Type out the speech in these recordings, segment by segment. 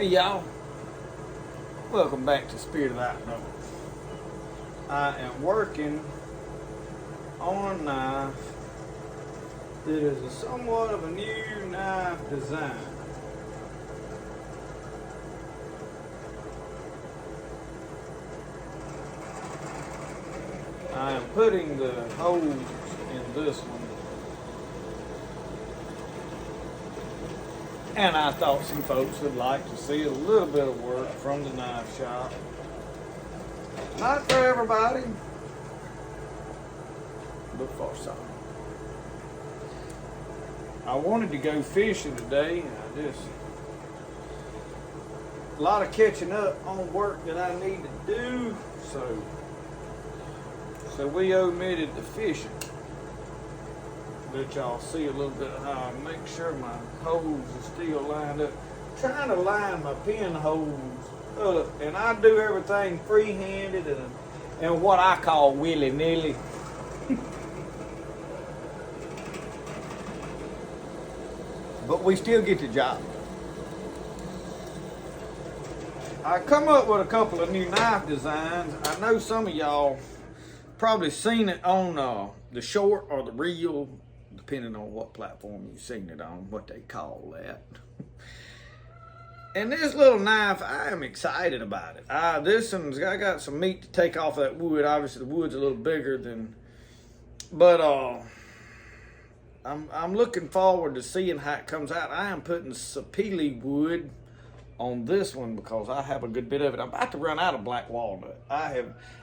Hey y'all, welcome back to Spirit of the Outdoors. I am working on a knife that is somewhat of a new knife design. I am putting the holes in this one. And I thought some folks would like to see a little bit of work from the knife shop. Not for everybody, but for some. I wanted to go fishing today, and a lot of catching up on work that I need to do, so we omitted the fishing. Let y'all see a little bit of how I make sure my holes are still lined up. Trying to line my pin holes up, and I do everything free-handed and what I call willy-nilly. But we still get the job. I come up with a couple of new knife designs. I know some of y'all probably seen it on the short or the reel, depending on what platform you've seen it on, what they call that. And this little knife, I am excited about it. This one's got some meat to take off that wood. Obviously, the wood's a little bigger than, but I'm looking forward to seeing how it comes out. I am putting sapele wood on this one because I have a good bit of it. I'm about to run out of black walnut.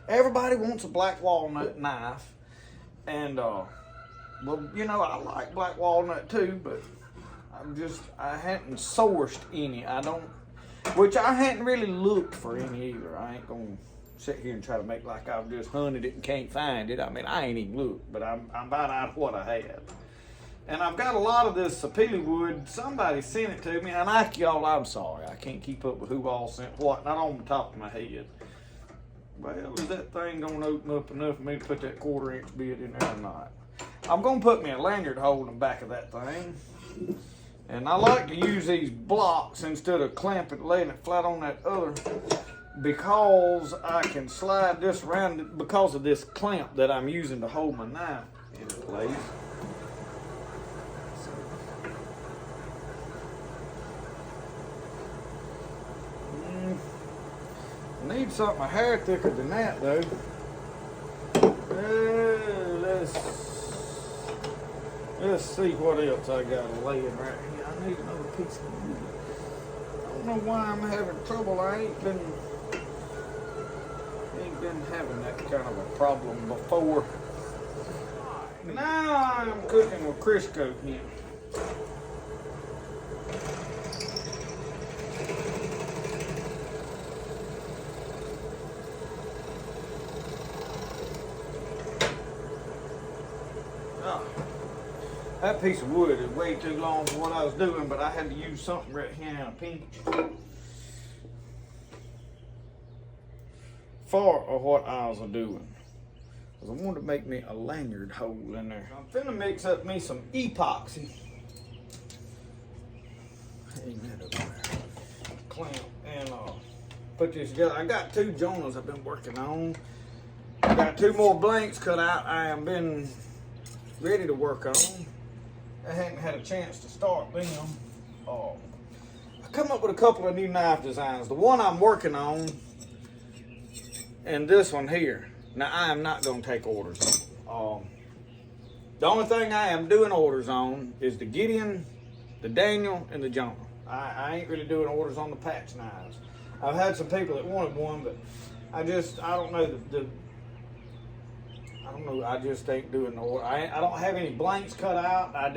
Everybody wants a black walnut knife, and well, you know, I like black walnut too, but I hadn't sourced any. Which I hadn't really looked for any either. I ain't gonna sit here and try to make like I've just hunted it and can't find it. I mean, I ain't even looked, but I'm about out of what I had. And I've got a lot of this sapele wood. Somebody sent it to me, and I'm sorry. I can't keep up with who all sent what, not on the top of my head. Well, is that thing gonna open up enough for me to put that 1/4-inch bit in there or not? I'm gonna put me a lanyard hole in the back of that thing. And I like to use these blocks instead of laying it flat on that other, because I can slide this around because of this clamp that I'm using to hold my knife in place. I need something a hair thicker than that though. Let's see what else I got laying right here. I need another piece of wood. I don't know why I'm having trouble. I ain't been having that kind of a problem before. Now I'm cooking with Crisco here. That piece of wood is way too long for what I was doing, but I had to use something right here in a pinch for what I was doing. Because I wanted to make me a lanyard hole in there. I'm finna mix up me some epoxy. Hang that up there. Clamp and put this together. I got 2 Jonahs I've been working on. I got 2 more blanks cut out. I have been ready to work on. I hadn't had a chance to start them. I come up with a couple of new knife designs. The one I'm working on, and this one here. Now, I am not going to take orders on. The only thing I am doing orders on is the Gideon, the Daniel, and the Jonah. I ain't really doing orders on the patch knives. I've had some people that wanted one, but I don't know I just ain't doing no order. I don't have any blanks cut out. I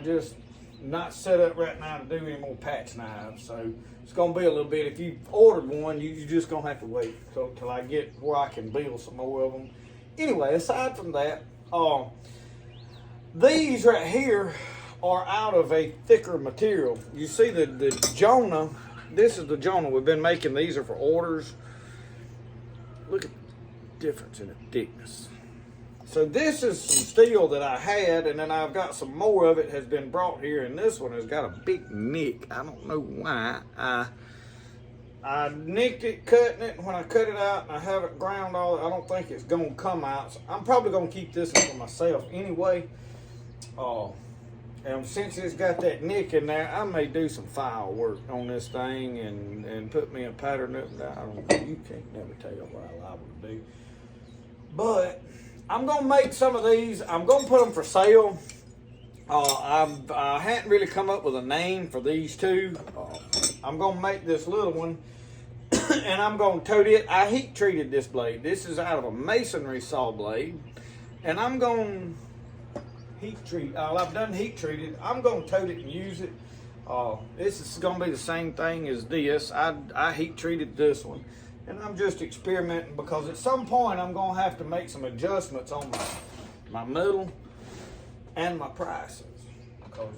just not set up right now to do any more patch knives. So it's going to be a little bit. If you ordered one, you're just going to have to wait till I get where I can build some more of them. Anyway, aside from that, these right here are out of a thicker material. You see the Jonah, this is the Jonah we've been making. These are for orders. Look at the difference in the thickness. So this is some steel that I had, and then I've got some more of it has been brought here, and this one has got a big nick. I don't know why. I nicked it cutting it, and when I cut it out and I have it ground all, I don't think it's gonna come out. So I'm probably gonna keep this one for myself anyway. And since it's got that nick in there, I may do some file work on this thing and put me a pattern up. I don't know, you can't never tell what I'm liable to do. But I'm gonna make some of these. I'm gonna put them for sale. I hadn't really come up with a name for these two. I'm gonna make this little one and I'm gonna tote it. I heat treated this blade. This is out of a masonry saw blade, and I'm gonna heat treat. I've done heat treated. I'm gonna tote it and use it. This is gonna be the same thing as this. I heat treated this one, and I'm just experimenting because at some point I'm gonna have to make some adjustments on my metal and my prices, because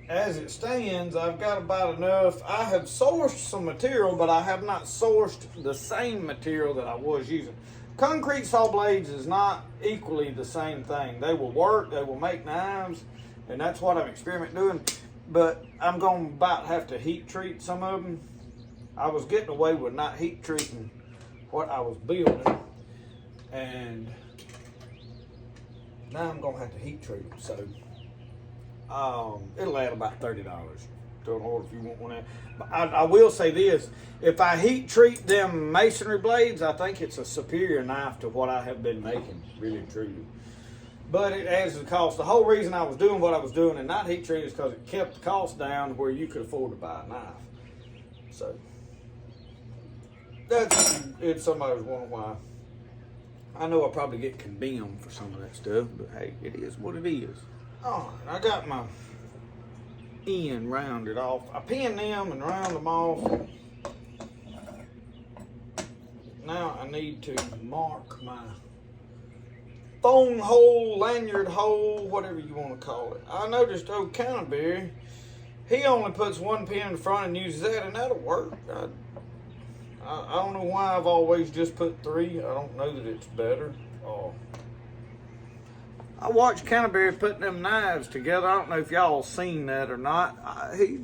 as it stands, I've got about enough. I have sourced some material, but I have not sourced the same material that I was using. Concrete saw blades is not equally the same thing. They will work, they will make knives, and that's what I'm experimenting doing. But I'm going to about have to heat treat some of them. I was getting away with not heat treating what I was building, and now I'm going to have to heat treat them. So it'll add about $30 to an order if you want one. But I will say this: if I heat treat them masonry blades, I think it's a superior knife to what I have been making, really and truly. But it adds the cost. The whole reason I was doing what I was doing and not heat treating is because it kept the cost down where you could afford to buy a knife. So that's if somebody's wondering why. I know I probably get condemned for some of that stuff, but hey, it is what it is. All right, I got my end rounded off. I pinned them and round them off. Now I need to mark my phone hole, lanyard hole, whatever you want to call it. I noticed old Canterbury, he only puts one pin in front and uses that, and that'll work. I don't know why I've always just put 3. I don't know that it's better. I watched Canterbury putting them knives together. I don't know if y'all seen that or not. He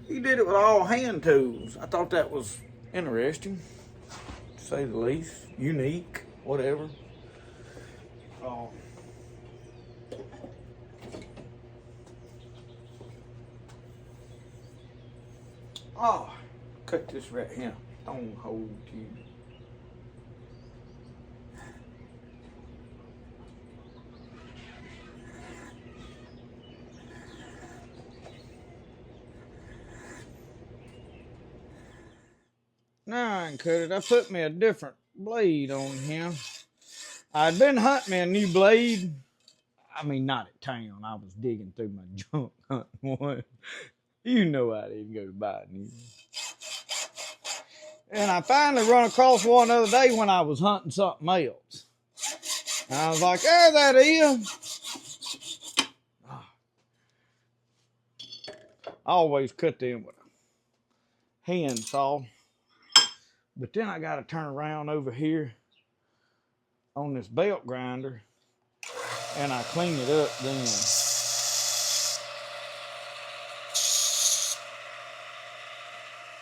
did it with all hand tools. I thought that was interesting, to say the least. Unique, whatever. Cut this right here. Stone hole tube. Now I can cut it. I put me a different blade on here. I'd been hunting me a new blade. I mean, not at town. I was digging through my junk hunting one. You know I didn't go to buy a new one. And I finally run across one the other day when I was hunting something else. And I was like, there that is. I always cut them with a hand saw. But then I got to turn around over here on this belt grinder and I clean it up then.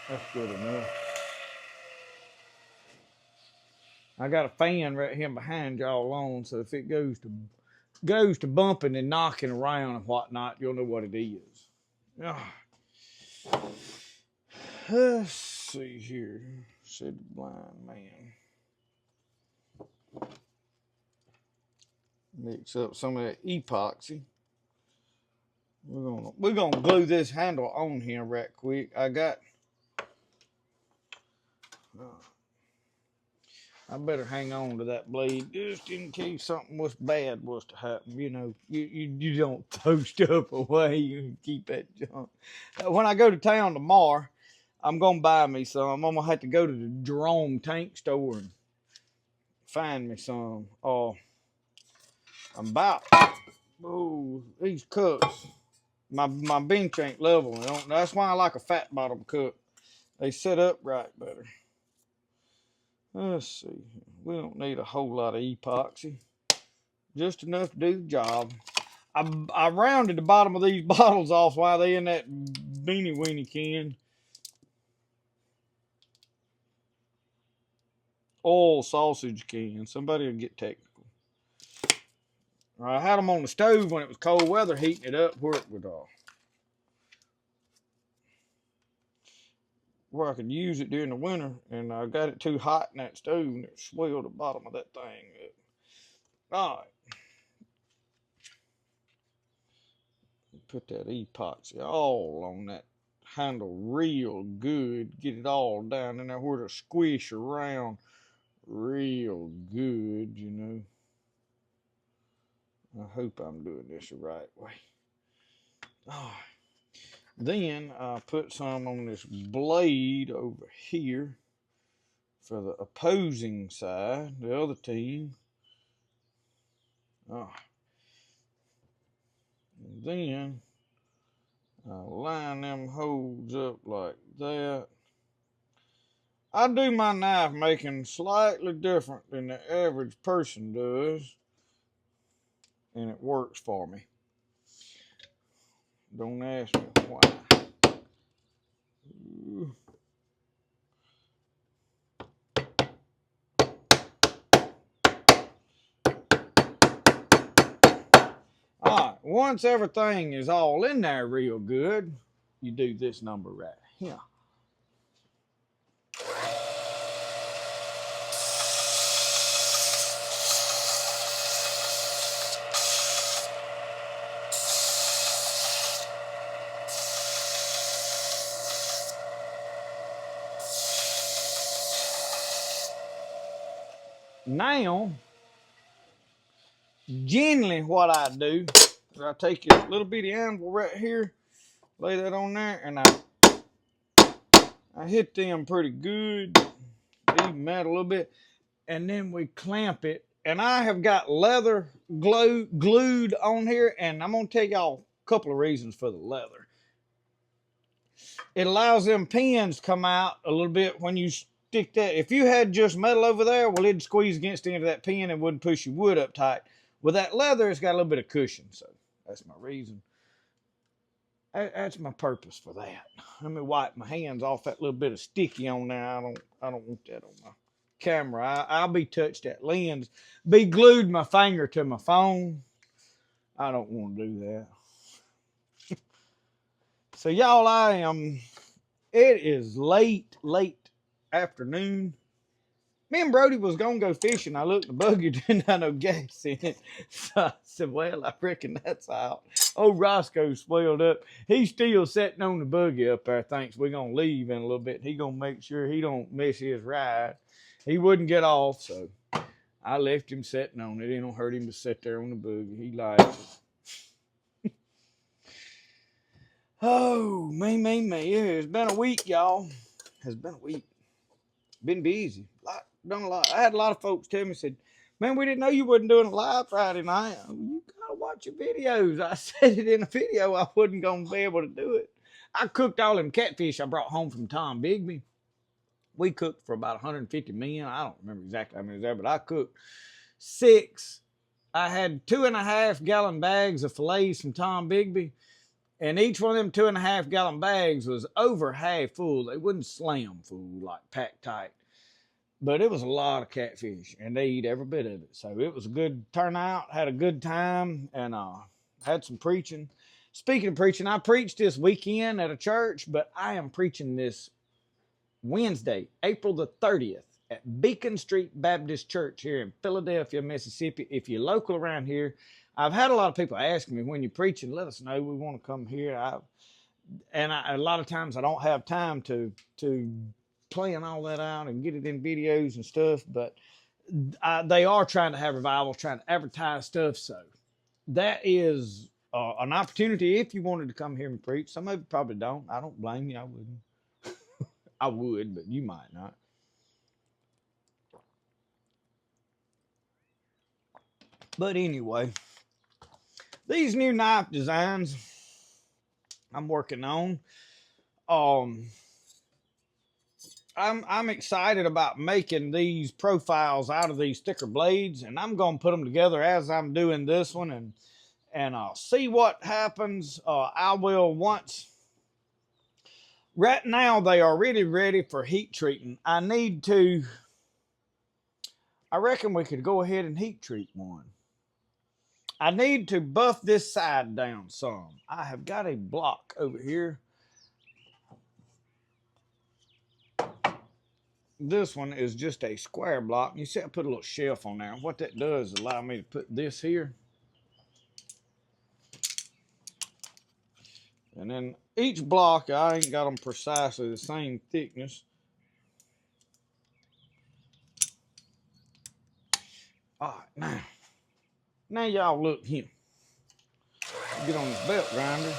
That's good enough. I got a fan right here behind y'all on, so if it goes to bumping and knocking around and whatnot, you'll know what it is. Let's see here. Said the blind man. Mix up some of that epoxy. We're gonna glue this handle on here right quick. I better hang on to that blade just in case something bad was to happen. You know, you don't throw stuff away. You keep that junk. When I go to town tomorrow, I'm going to buy me some. I'm going to have to go to the Jerome tank store and find me some. These cups. My bench ain't level. That's why I like a fat bottom cup. They set up right better. Let's see. We don't need a whole lot of epoxy. Just enough to do the job. I rounded the bottom of these bottles off while they in that beanie weenie can. oil sausage can. Somebody will get technical. I had them on the stove when it was cold weather, heating it up where I could use it during the winter, and I got it too hot in that stove, and it swelled the bottom of that thing up. All right. Put that epoxy all on that handle real good. Get it all down in there where to squish around real good, you know. I hope I'm doing this the right way. Oh. Then I put some on this blade over here for the opposing side, the other team. Oh. And then I line them holes up like that. I do my knife making slightly different than the average person does, and it works for me. Don't ask me why. Ooh. All right, once everything is all in there real good, you do this number right here. Now, generally what I do is I take this little bitty anvil right here, lay that on there, and I hit them pretty good, even that a little bit, and then we clamp it. And I have got leather glued on here, and I'm going to tell y'all a couple of reasons for the leather. It allows them pins to come out a little bit when you stick that. If you had just metal over there, well, it'd squeeze against the end of that pin and wouldn't push your wood up tight. With that leather, it's got a little bit of cushion, so that's my reason. That's my purpose for that. Let me wipe my hands off that little bit of sticky on there. I don't want that on my camera. I'll be touched that lens. Be glued my finger to my phone. I don't want to do that. So y'all, it is late afternoon. Me and Brody was gonna go fishing. I looked, the buggy didn't have no gas in it. So I said, well, I reckon that's out. Old Roscoe swelled up. He's still sitting on the buggy up there, thinks we're gonna leave in a little bit. He gonna make sure he don't miss his ride. He wouldn't get off, so I left him sitting on it. It don't hurt him to sit there on the buggy. He likes it. Oh, me. It's been a week, y'all. It's been a week. Been busy. Done a lot. I had a lot of folks tell me, said, man, we didn't know you wasn't doing a live Friday night. You gotta watch your videos. I said it in a video. I wasn't gonna be able to do it. I cooked all them catfish I brought home from Tom Bigby. We cooked for about 150 men. I don't remember exactly how many was there, but I cooked 6. I had 2.5 gallon bags of fillets from Tom Bigby. And each one of them 2.5 gallon bags was over half full. They wouldn't slam full, like packed tight. But it was a lot of catfish, and they eat every bit of it. So it was a good turnout, had a good time, and had some preaching. Speaking of preaching, I preached this weekend at a church, but I am preaching this Wednesday, April the 30th, at Beacon Street Baptist Church here in Philadelphia, Mississippi. If you're local around here, I've had a lot of people asking me, when you're preaching, let us know. We want to come here. A lot of times I don't have time to plan all that out and get it in videos and stuff, but they are trying to have revivals, trying to advertise stuff. So that is an opportunity if you wanted to come here and preach. Some of you probably don't. I don't blame you. I wouldn't. I would, but you might not. But anyway, these new knife designs I'm working on, I'm excited about making these profiles out of these thicker blades, and I'm going to put them together as I'm doing this one and see what happens. I will once. Right now, they are really ready for heat treating. I need to I reckon we could go ahead and heat treat one. I need to buff this side down some. I have got a block over here. This one is just a square block. You see I put a little shelf on there. What that does is allow me to put this here. And then each block, I ain't got them precisely the same thickness. All right, now y'all look here. Get on this belt grinder.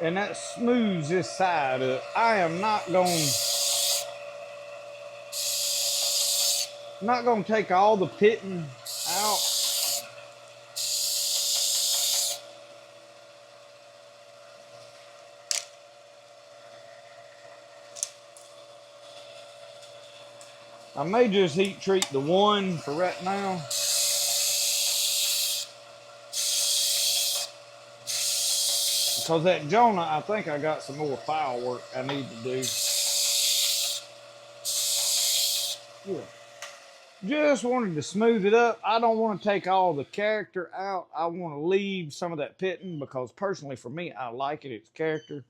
And that smooths this side up. I am not gonna take all the pitting out. I may just heat treat the one for right now. Because that Jonah, I think I got some more file work I need to do. Yeah. Just wanted to smooth it up. I don't want to take all the character out. I want to leave some of that pitting because personally for me, I like it. It's character.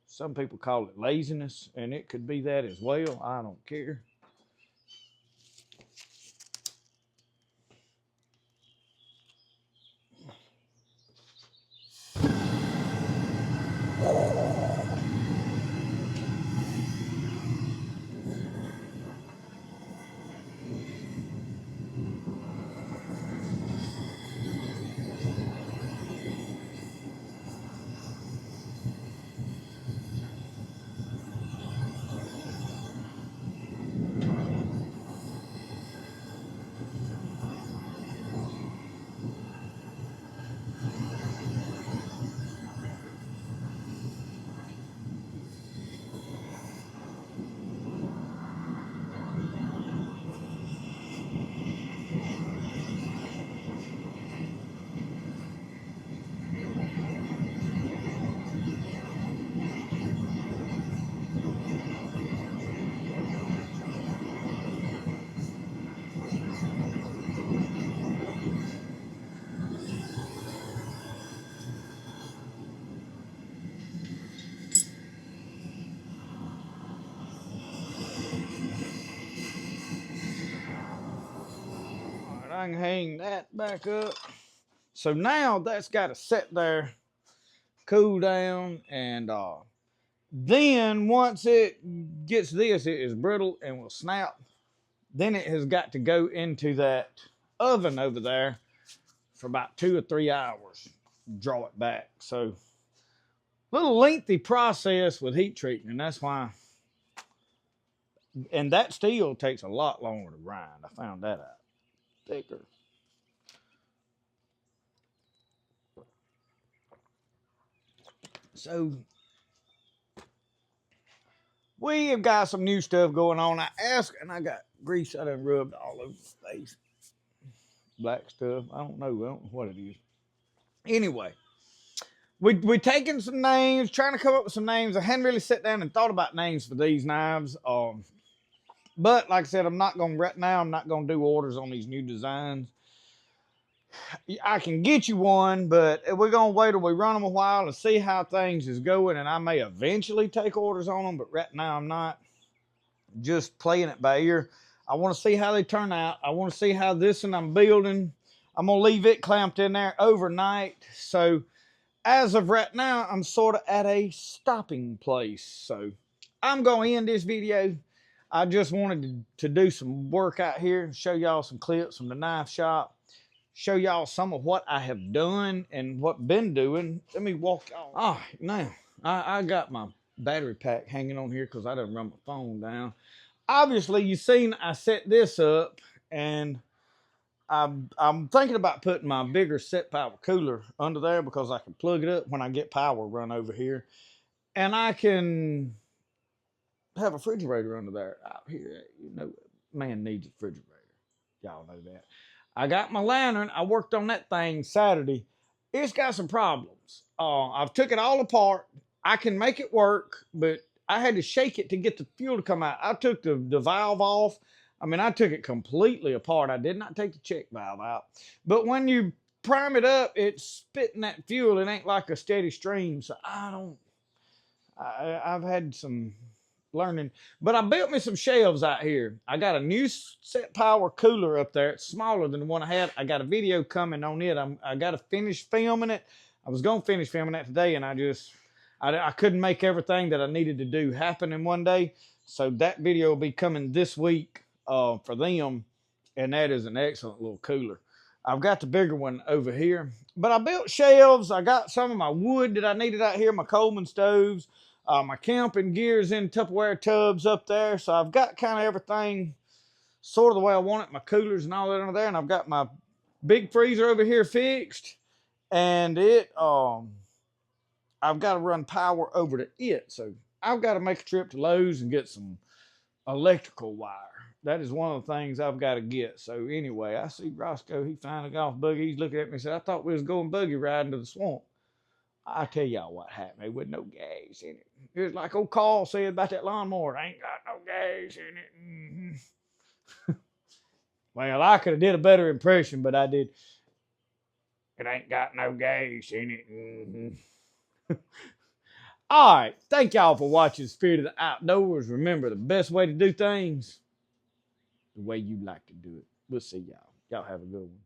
Some people call it laziness, and it could be that as well. I don't care. I can hang that back up. So now that's got to sit there, cool down, and then once it gets this, it is brittle and will snap. Then it has got to go into that oven over there for about 2 or 3 hours. Draw it back. So a little lengthy process with heat treating, and that's why. And that steel takes a lot longer to grind. I found that out. Thicker. So we have got some new stuff going on. I asked, and I got grease I done rubbed all over the face. Black stuff. I don't know what it is. Anyway, we taking some names, trying to come up with some names. I hadn't really sat down and thought about names for these knives. But like I said, I'm not gonna do orders on these new designs. I can get you one, but we're gonna wait till we run them a while and see how things is going, and I may eventually take orders on them, but right now I'm not. Just playing it by ear. I want to see how they turn out. I want to see how this one I'm building. I'm gonna leave it clamped in there overnight. So as of right now, I'm sort of at a stopping place. So I'm gonna end this video. I just wanted to do some work out here, show y'all some clips from the knife shop, show y'all some of what I have done and what been doing. Let me walk y'all. All right, now I got my battery pack hanging on here because I done run my phone down. Obviously, you've seen I set this up, and I'm thinking about putting my bigger set power cooler under there because I can plug it up when I get power run over here, and I can have a refrigerator under there out here. You know, man needs a refrigerator. Y'all know that. I got my lantern. I worked on that thing Saturday. It's got some problems. I've took it all apart. I can make it work, but I had to shake it to get the fuel to come out. I took the valve off. I mean, I took it completely apart. I did not take the check valve out. But when you prime it up, it's spitting that fuel. It ain't like a steady stream. So I've had some learning. But I built me some shelves out here. I got a new set power cooler up there. It's smaller than the one I had. I got a video coming on it. I got to finish filming it. I was going to finish filming that today, and I couldn't make everything that I needed to do happen in one day. So that video will be coming this week for them, and that is an excellent little cooler. I've got the bigger one over here, but I built shelves. I got some of my wood that I needed out here, my Coleman stoves, my camping gears in Tupperware tubs up there. So I've got kind of everything sort of the way I want it, my coolers and all that under there, and I've got my big freezer over here fixed, and I've got to run power over to it. So I've got to make a trip to Lowe's and get some electrical wire. That is one of the things I've got to get. So anyway, I see Roscoe. He found a golf buggy. He's looking at me and said, I thought we was going buggy riding to the swamp. I tell y'all what happened. There wasn't no gas in it. It was like old Carl said about that lawnmower. I ain't got no gas in it. Mm-hmm. Well, I could have did a better impression, but I did. It ain't got no gas in it. Mm-hmm. All right. Thank y'all for watching Spirit of the Outdoors. Remember, the best way to do things, the way you like to do it. We'll see y'all. Y'all have a good one.